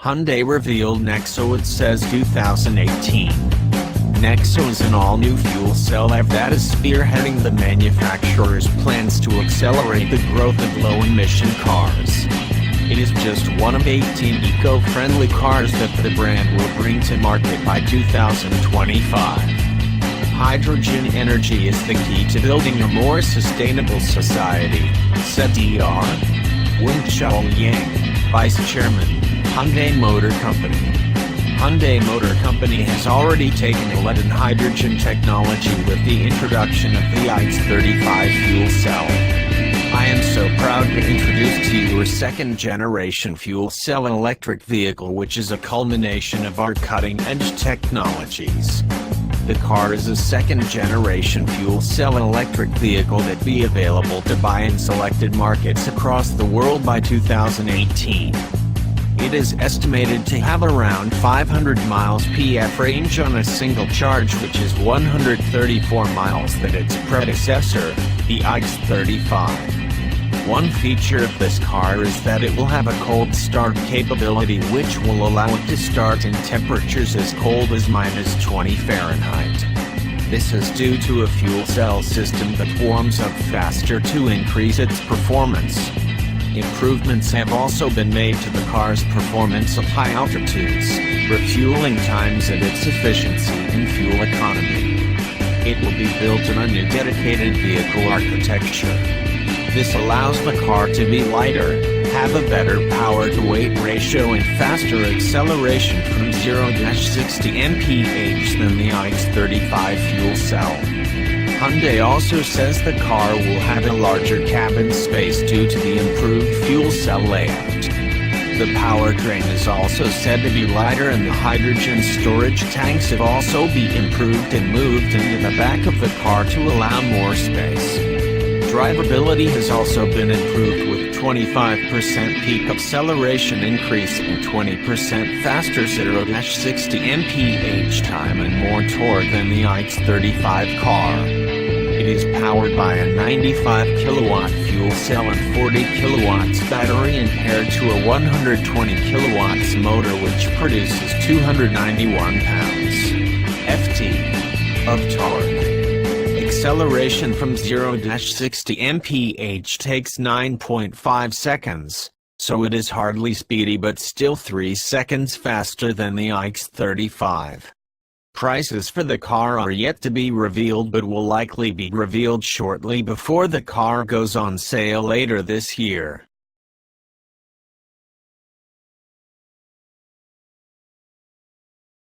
Hyundai revealed Nexo. It says 2018. Nexo is an all-new fuel cell EV that is spearheading the manufacturer's plans to accelerate the growth of low-emission cars. It is just one of 18 eco-friendly cars that the brand will bring to market by 2025. Hydrogen energy is the key to building a more sustainable society, said Dr. Wen Yang, Vice Chairman, Hyundai Motor Company. Hyundai Motor Company has already taken a lead in hydrogen technology with the introduction of the Ioniq 35 fuel cell. I am so proud to introduce to you our second-generation fuel cell electric vehicle, which is a culmination of our cutting-edge technologies. The car is a second-generation fuel cell electric vehicle that will be available to buy in selected markets across the world by 2018. It is estimated to have around 500 miles PF range on a single charge, which is 134 miles than its predecessor, the Ioniq 35. One feature of this car is that it will have a cold start capability, which will allow it to start in temperatures as cold as -20 Fahrenheit. This is due to a fuel cell system that warms up faster to increase its performance. Improvements have also been made to the car's performance at high altitudes, refueling times, and its efficiency and fuel economy. It will be built in a new dedicated vehicle architecture. This allows the car to be lighter, have a better power-to-weight ratio, and faster acceleration from 0-60 mph than the Ioniq 35 fuel cell. Hyundai also says the car will have a larger cabin space due to the improved fuel cell layout. The powertrain is also said to be lighter, and the hydrogen storage tanks have also been improved and moved into the back of the car to allow more space. Drivability has also been improved with 25% peak acceleration increase and 20% faster 0-60 mph time and more torque than the Ioniq 35 car. It is powered by a 95 kilowatt fuel cell and 40 kilowatts battery, and paired to a 120 kilowatts motor, which produces 291 pounds-ft of torque. Acceleration from 0-60 mph takes 9.5 seconds, so it is hardly speedy but still 3 seconds faster than the Ioniq 35. Prices for the car are yet to be revealed, but will likely be revealed shortly before the car goes on sale later this year.